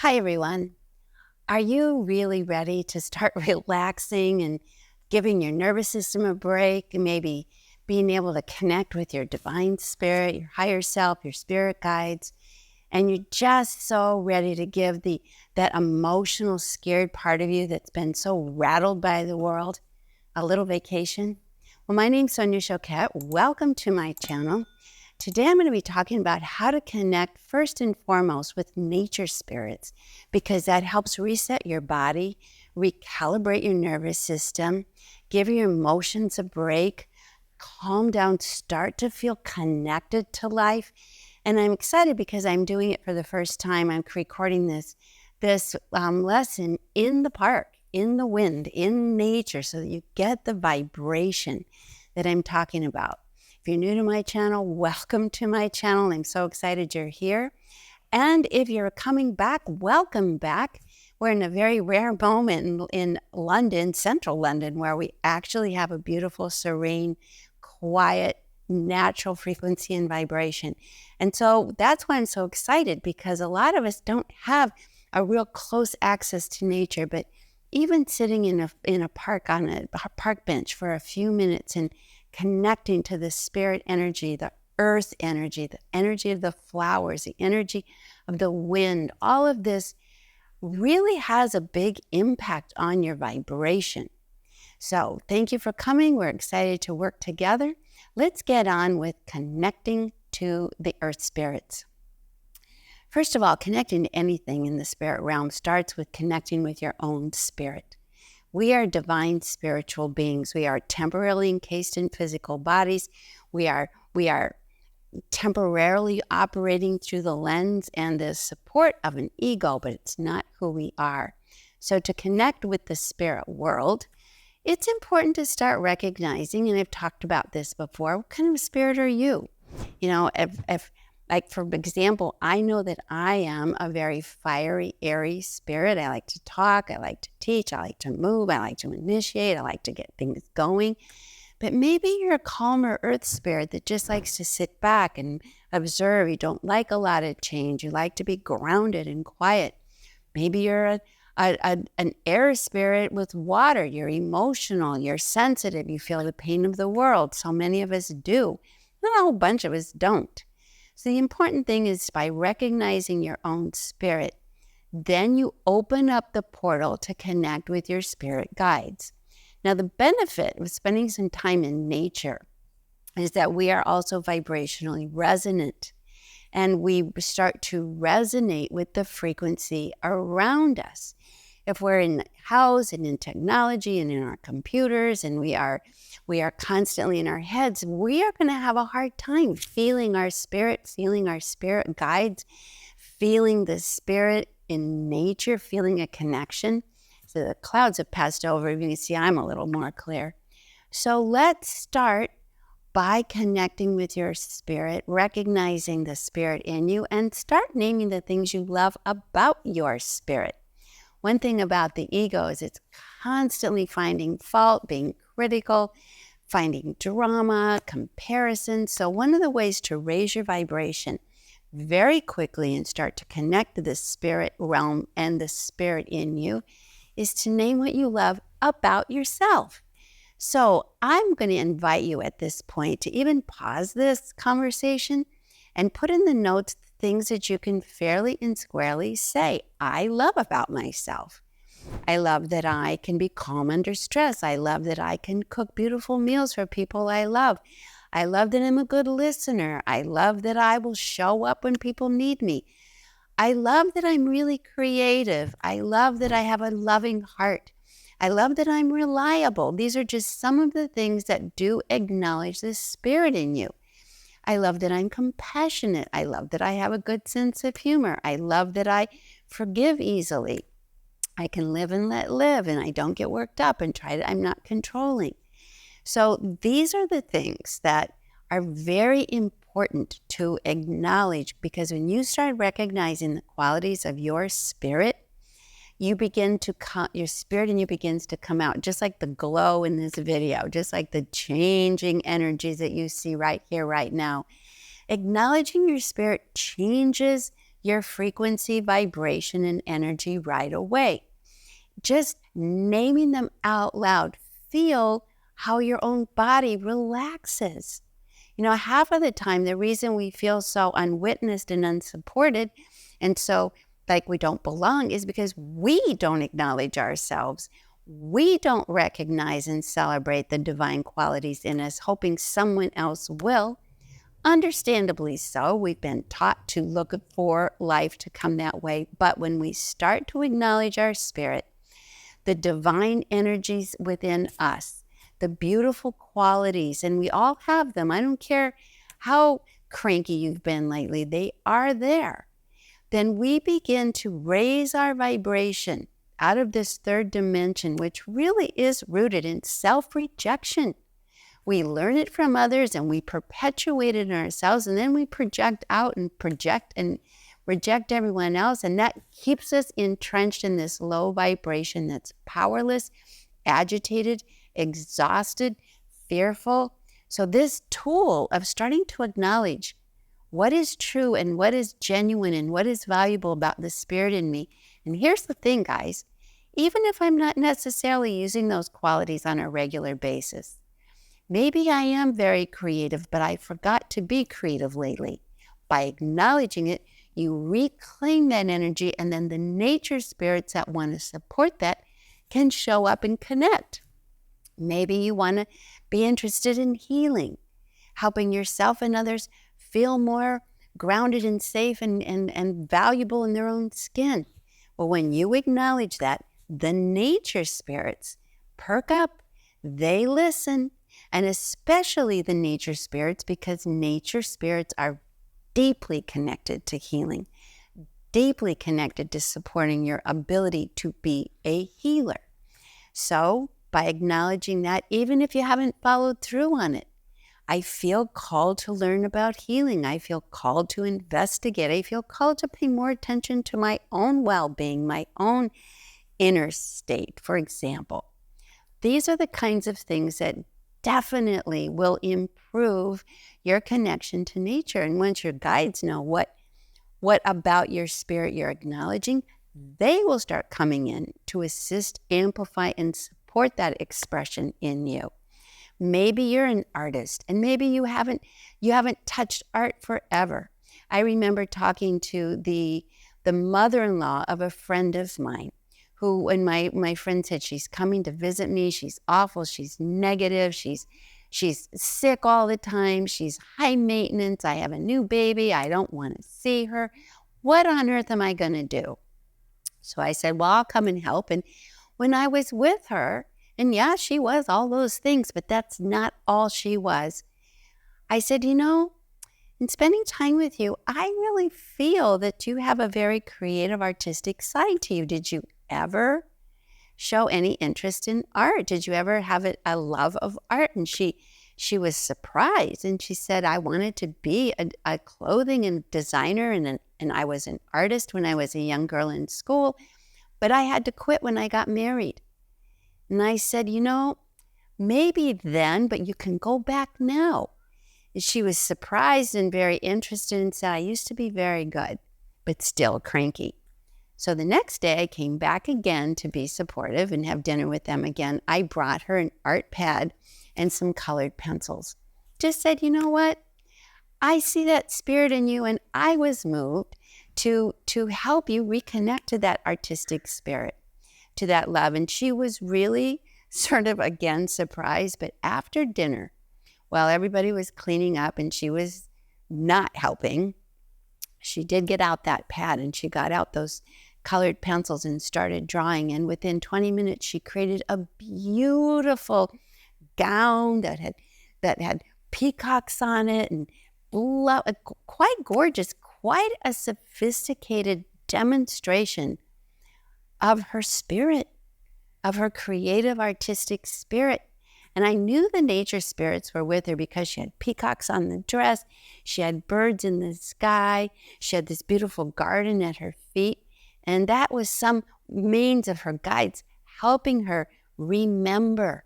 Hi, everyone. Are you really ready to start relaxing and giving your nervous system a break and maybe being able to connect with your divine spirit, your higher self, your spirit guides, and you're just so ready to give that emotional, scared part of you that's been so rattled by the world a little vacation? Well, my name's Sonia Choquette. Welcome to my channel. Today, I'm going to be talking about how to connect first and foremost with nature spirits, because that helps reset your body, recalibrate your nervous system, give your emotions a break, calm down, start to feel connected to life. And I'm excited because I'm doing it for the first time. I'm recording this lesson in the park, in the wind, in nature, so that you get the vibration that I'm talking about. If you're new to my channel, welcome to my channel. I'm so excited you're here. And if you're coming back, welcome back. We're in a very rare moment in London, central London, where we actually have a beautiful, serene, quiet, natural frequency and vibration. And so that's why I'm so excited, because a lot of us don't have a real close access to nature. But even sitting in a park, on a park bench for a few minutes and connecting to the spirit energy, the earth energy, the energy of the flowers, the energy of the wind, all of this really has a big impact on your vibration. So thank you for coming. We're excited to work together. Let's get on with connecting to the earth spirits. First of all, connecting to anything in the spirit realm starts with connecting with your own spirit. We are divine spiritual beings. We are temporarily encased in physical bodies. We are temporarily operating through the lens and the support of an ego, but it's not who we are. So to connect with the spirit world, it's important to start recognizing, and I've talked about this before, what kind of spirit are you? You know, if like, for example, I know that I am a very fiery, airy spirit. I like to talk, I like to teach, I like to move, I like to initiate, I like to get things going. But maybe you're a calmer earth spirit that just likes to sit back and observe. You don't like a lot of change. You like to be grounded and quiet. Maybe you're an air spirit with water. You're emotional, you're sensitive, you feel the pain of the world. So many of us do. Not a whole bunch of us don't. So the important thing is, by recognizing your own spirit, then you open up the portal to connect with your spirit guides. Now, the benefit of spending some time in nature is that we are also vibrationally resonant, and we start to resonate with the frequency around us. If we're in the house and in technology and in our computers, and we are constantly in our heads, we are going to have a hard time feeling our spirit guides, feeling the spirit in nature, feeling a connection. So the clouds have passed over. You can see I'm a little more clear. So let's start by connecting with your spirit, recognizing the spirit in you, and start naming the things you love about your spirit. One thing about the ego is it's constantly finding fault, being critical, finding drama, comparison. So one of the ways to raise your vibration very quickly and start to connect to the spirit realm and the spirit in you is to name what you love about yourself. So I'm going to invite you at this point to even pause this conversation and put in the notes things that you can fairly and squarely say, I love about myself. I love that I can be calm under stress. I love that I can cook beautiful meals for people I love. I love that I'm a good listener. I love that I will show up when people need me. I love that I'm really creative. I love that I have a loving heart. I love that I'm reliable. These are just some of the things that do acknowledge the spirit in you. I love that I'm compassionate. I love that I have a good sense of humor. I love that I forgive easily. I can live and let live, and I don't get worked up and I'm not controlling. So these are the things that are very important to acknowledge, because when you start recognizing the qualities of your spirit, your spirit in you begins to come out, just like the glow in this video, just like the changing energies that you see right here, right now. Acknowledging your spirit changes your frequency, vibration, and energy right away. Just naming them out loud, feel how your own body relaxes. Half of the time, the reason we feel so unwitnessed and unsupported and so like we don't belong is because we don't acknowledge ourselves. We don't recognize and celebrate the divine qualities in us, hoping someone else will. Understandably so, we've been taught to look for life to come that way. But when we start to acknowledge our spirit, the divine energies within us, the beautiful qualities, and we all have them. I don't care how cranky you've been lately, they are there. Then we begin to raise our vibration out of this third dimension, which really is rooted in self-rejection. We learn it from others and we perpetuate it in ourselves, and then we project out and project and reject everyone else, and that keeps us entrenched in this low vibration that's powerless, agitated, exhausted, fearful. So this tool of starting to acknowledge what is true and what is genuine and what is valuable about the spirit in me. And here's the thing, guys, even if I'm not necessarily using those qualities on a regular basis, maybe I am very creative, but I forgot to be creative lately. By acknowledging it, you reclaim that energy, and then the nature spirits that want to support that can show up and connect. Maybe you want to be interested in healing, helping yourself and others feel more grounded and safe and valuable in their own skin. Well, when you acknowledge that, the nature spirits perk up, they listen, and especially the nature spirits, because nature spirits are deeply connected to healing, deeply connected to supporting your ability to be a healer. So by acknowledging that, even if you haven't followed through on it, I feel called to learn about healing. I feel called to investigate. I feel called to pay more attention to my own well-being, my own inner state, for example. These are the kinds of things that definitely will improve your connection to nature. And once your guides know what about your spirit you're acknowledging, they will start coming in to assist, amplify, and support that expression in you. Maybe you're an artist, and maybe you haven't touched art forever. I remember talking to the mother-in-law of a friend of mine, who, when my friend said, she's coming to visit me, she's awful, she's negative, she's sick all the time, she's high maintenance, I have a new baby, I don't want to see her. What on earth am I going to do? So I said, well, I'll come and help. And when I was with her, and yeah, she was all those things, but that's not all she was. I said, in spending time with you, I really feel that you have a very creative, artistic side to you. Did you ever show any interest in art? Did you ever have a love of art? And she was surprised, and she said, I wanted to be a clothing and designer, and I was an artist when I was a young girl in school, but I had to quit when I got married. And I said, maybe then, but you can go back now. And she was surprised and very interested and said, I used to be very good, but still cranky. So the next day I came back again to be supportive and have dinner with them again. I brought her an art pad and some colored pencils. Just said, you know what? I see that spirit in you, and I was moved to help you reconnect to that artistic spirit, to that love. And she was really sort of, again, surprised. But after dinner, while everybody was cleaning up and she was not helping, she did get out that pad, and she got out those colored pencils and started drawing. And within 20 minutes, she created a beautiful gown that had peacocks on it, and quite gorgeous, quite a sophisticated demonstration of her spirit, of her creative, artistic spirit. And I knew the nature spirits were with her because she had peacocks on the dress, she had birds in the sky, she had this beautiful garden at her feet. And that was some means of her guides helping her remember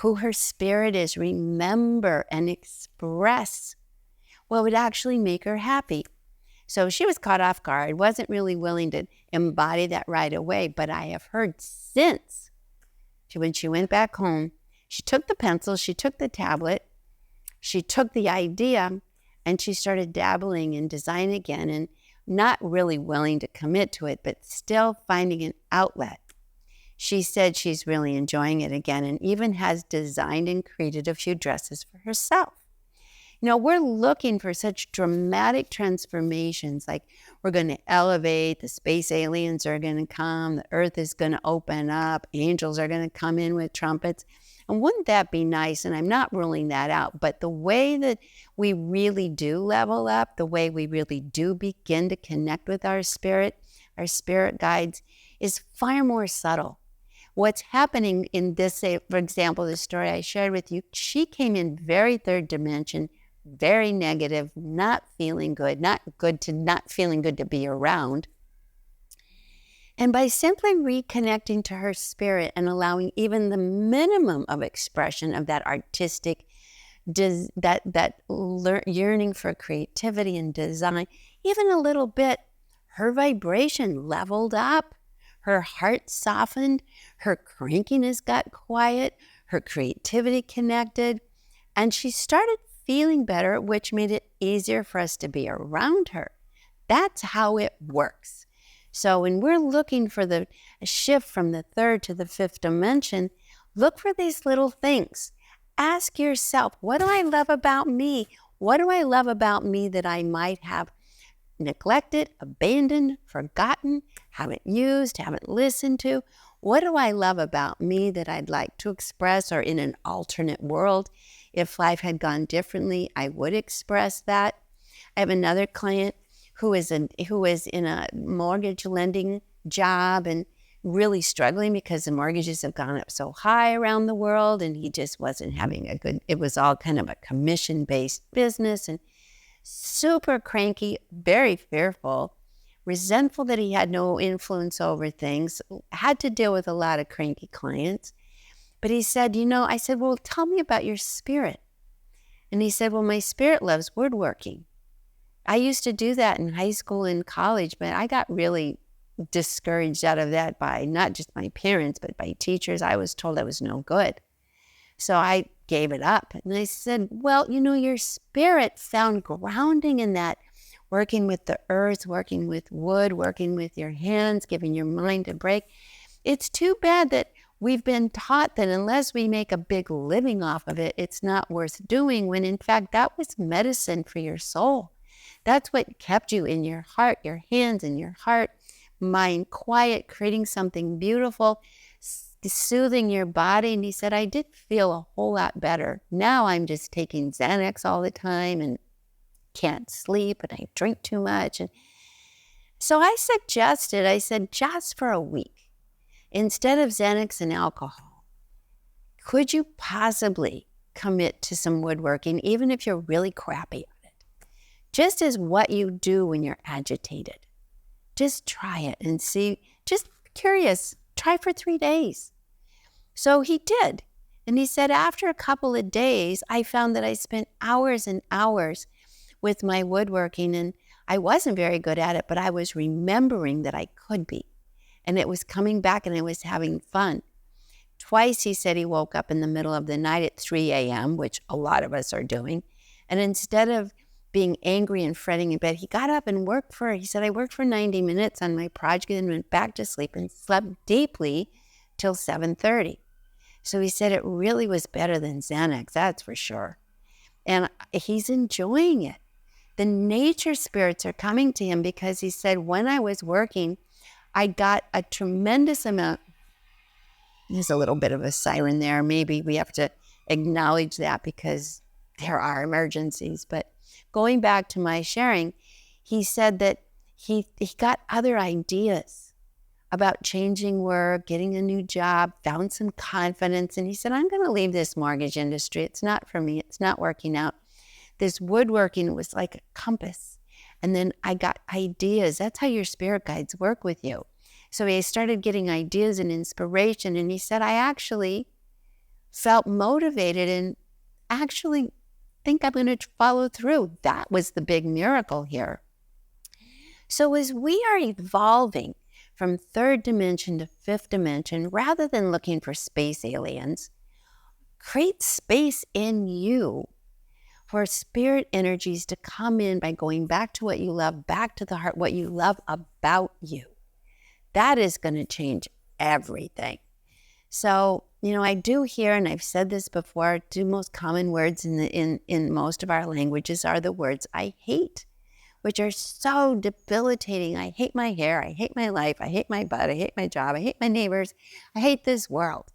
who her spirit is, remember and express what would actually make her happy. So she was caught off guard, wasn't really willing to embody that right away. But I have heard since, when she went back home, she took the pencil, she took the tablet, she took the idea, and she started dabbling in design again, and not really willing to commit to it, but still finding an outlet. She said she's really enjoying it again, and even has designed and created a few dresses for herself. We're looking for such dramatic transformations, like we're going to elevate, the space aliens are going to come, the earth is going to open up, angels are going to come in with trumpets. And wouldn't that be nice? And I'm not ruling that out, but the way that we really do level up, the way we really do begin to connect with our spirit guides, is far more subtle. What's happening in this, for example, the story I shared with you, she came in very third dimension, very negative, not feeling good, not feeling good to be around. And by simply reconnecting to her spirit and allowing even the minimum of expression of that artistic, yearning for creativity and design, even a little bit, her vibration leveled up, her heart softened, her crankiness got quiet, her creativity connected, and she started feeling better, which made it easier for us to be around her. That's how it works. So when we're looking for the shift from the third to the fifth dimension, look for these little things. Ask yourself, what do I love about me? What do I love about me that I might have neglected, abandoned, forgotten, haven't used, haven't listened to? What do I love about me that I'd like to express? Or in an alternate world, if life had gone differently, I would express that. I have another client who is in a mortgage lending job and really struggling because the mortgages have gone up so high around the world, and he just wasn't having it was all kind of a commission-based business, and super cranky, very fearful, resentful that he had no influence over things, had to deal with a lot of cranky clients. But he said, I said, well, tell me about your spirit. And he said, well, my spirit loves woodworking. I used to do that in high school and college, but I got really discouraged out of that by not just my parents, but by teachers. I was told I was no good. So I gave it up. And I said, well, your spirit found grounding in that, working with the earth, working with wood, working with your hands, giving your mind a break. It's too bad that we've been taught that unless we make a big living off of it, it's not worth doing, when in fact that was medicine for your soul. That's what kept you in your heart, your hands and your heart, mind quiet, creating something beautiful, soothing your body. And he said, I did feel a whole lot better. Now I'm just taking Xanax all the time and can't sleep, and I drink too much. And so I said, just for a week, instead of Xanax and alcohol, could you possibly commit to some woodworking, even if you're really crappy at it? Just as what you do when you're agitated. Just try it and see, just curious, try for 3 days. So he did. And he said, after a couple of days, I found that I spent hours and hours with my woodworking, and I wasn't very good at it, but I was remembering that I could be. And it was coming back, and I was having fun. Twice he said he woke up in the middle of the night at 3 a.m., which a lot of us are doing. And instead of being angry and fretting in bed, he got up and he said, I worked for 90 minutes on my project and went back to sleep and slept deeply till 7:30. So he said it really was better than Xanax, that's for sure. And he's enjoying it. The nature spirits are coming to him because he said, when I was working, I got a tremendous amount. There's a little bit of a siren there. Maybe we have to acknowledge that because there are emergencies. But going back to my sharing, he said that he got other ideas about changing work, getting a new job, found some confidence. And he said, I'm going to leave this mortgage industry. It's not for me. It's not working out. This woodworking was like a compass. And then I got ideas. That's how your spirit guides work with you. So he started getting ideas and inspiration. And he said, I actually felt motivated and actually think I'm going to follow through. That was the big miracle here. So as we are evolving from third dimension to fifth dimension, rather than looking for space aliens, create space in you for spirit energies to come in by going back to what you love, back to the heart, what you love about you. That is going to change everything. So, I do hear, and I've said this before, two most common words in most of our languages are the words I hate, which are so debilitating. I hate my hair. I hate my life. I hate my butt. I hate my job. I hate my neighbors. I hate this world.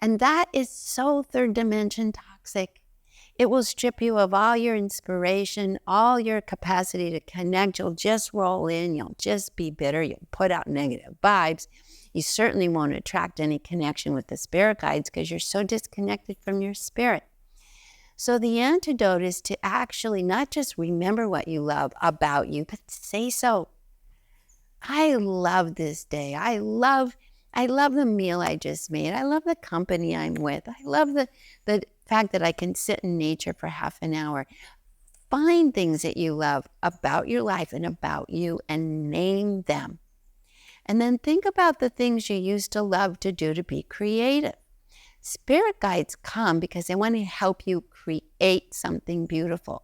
And that is so third dimension toxic. It will strip you of all your inspiration, all your capacity to connect. You'll just roll in. You'll just be bitter. You'll put out negative vibes. You certainly won't attract any connection with the spirit guides because you're so disconnected from your spirit. So the antidote is to actually not just remember what you love about you, but say so. I love this day. I love the meal I just made. I love the company I'm with. I love the fact that I can sit in nature for half an hour. Find things that you love about your life and about you and name them. And then think about the things you used to love to do to be creative. Spirit guides come because they want to help you create something beautiful.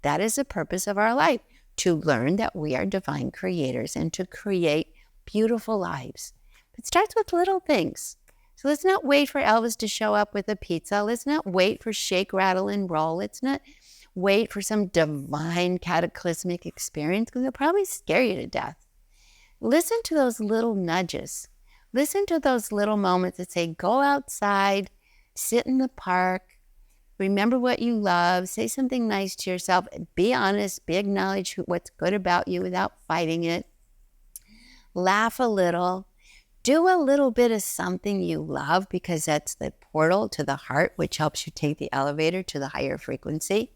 That is the purpose of our life, to learn that we are divine creators and to create beautiful lives. It starts with little things. So let's not wait for Elvis to show up with a pizza. Let's not wait for shake, rattle, and roll. Let's not wait for some divine cataclysmic experience because it'll probably scare you to death. Listen to those little nudges. Listen to those little moments that say, go outside, sit in the park, remember what you love, say something nice to yourself, be honest, acknowledge what's good about you without fighting it. Laugh a little. Do a little bit of something you love because that's the portal to the heart, which helps you take the elevator to the higher frequency.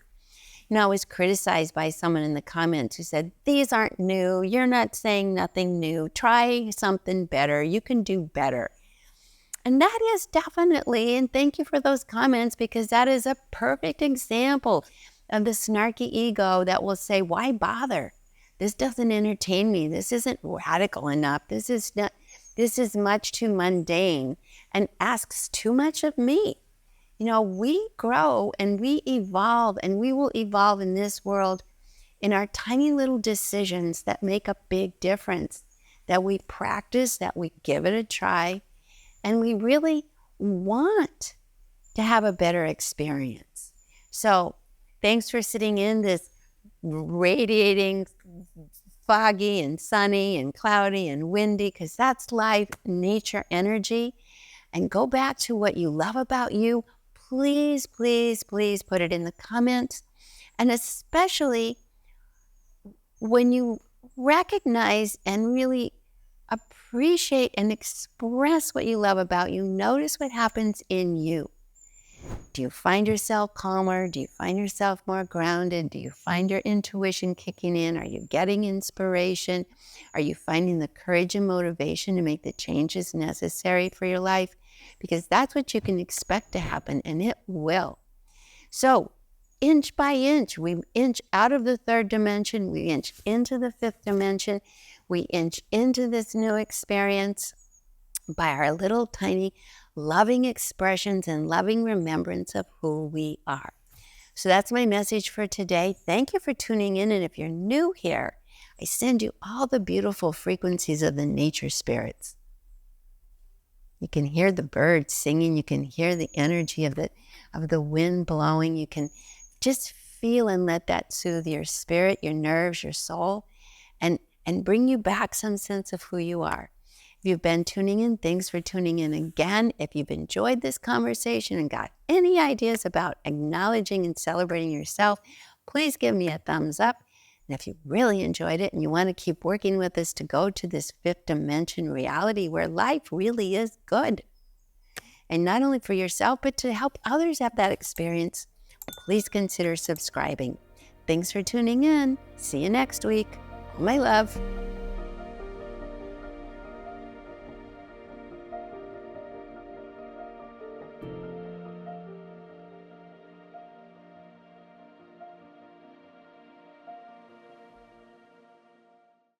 I was criticized by someone in the comments who said, these aren't new. You're not saying nothing new. Try something better. You can do better. And that is definitely, and thank you for those comments, because that is a perfect example of the snarky ego that will say, why bother? This doesn't entertain me. This isn't radical enough. This is much too mundane and asks too much of me. We grow and we evolve, and we will evolve in this world in our tiny little decisions that make a big difference, that we practice, that we give it a try, and we really want to have a better experience. So thanks for sitting in this radiating, foggy and sunny and cloudy and windy, because that's life, nature, energy. And go back to what you love about you. Please, please, please put it in the comments. And especially when you recognize and really appreciate and express what you love about you, notice what happens in you. Do you find yourself calmer? Do you find yourself more grounded? Do you find your intuition kicking in? Are you getting inspiration? Are you finding the courage and motivation to make the changes necessary for your life? Because that's what you can expect to happen, and it will. So inch by inch, we inch out of the third dimension, we inch into the fifth dimension, we inch into this new experience by our little tiny loving expressions and loving remembrance of who we are. So that's my message for today. Thank you for tuning in. And if you're new here, I send you all the beautiful frequencies of the nature spirits. You can hear the birds singing. You can hear the energy of the wind blowing. You can just feel and let that soothe your spirit, your nerves, your soul, and bring you back some sense of who you are. If you've been tuning in, thanks for tuning in again. If you've enjoyed this conversation and got any ideas about acknowledging and celebrating yourself, please give me a thumbs up. And if you really enjoyed it and you want to keep working with us to go to this fifth dimension reality where life really is good, and not only for yourself, but to help others have that experience, please consider subscribing. Thanks for tuning in. See you next week. All my love.